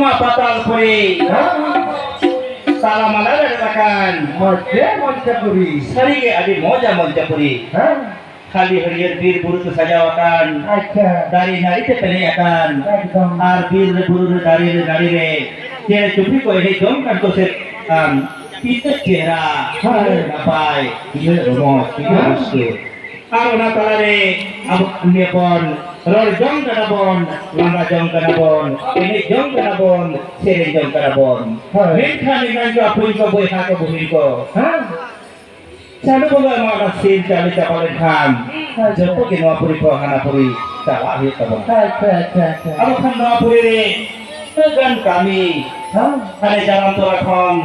cuma batal puri salam alaikum katakan monca puri sari ke adi moja monca puri খালি হরিয়ের বীর বুরুতে সাজাওয়াকান আচ্ছা দাড়ি নাড়িতে পেলেয়াকান একদম আর বীর বুরুর দাড়িরে দাড়িরে চেহারা চুপি করে হে জম কাটছে পিতের চেহারা নাপায় ইয়ে রমস ইয়ে রসে আর ওনা তালারে আপনি পন রর জম কাটাবন লম্বা জম কাটাবন এনে জম কাটাবন সেরে জম কাটাবন মেনখান ইমান আপুই কো বই হাতে বহির কো Sana ko ba mga kasil kami sa palighan? Diyan po ginawa po rin po ang hanapuri sa lahit ka ba? Ano kan mga puri rin? Nagan kami. Ano jalan to rakon?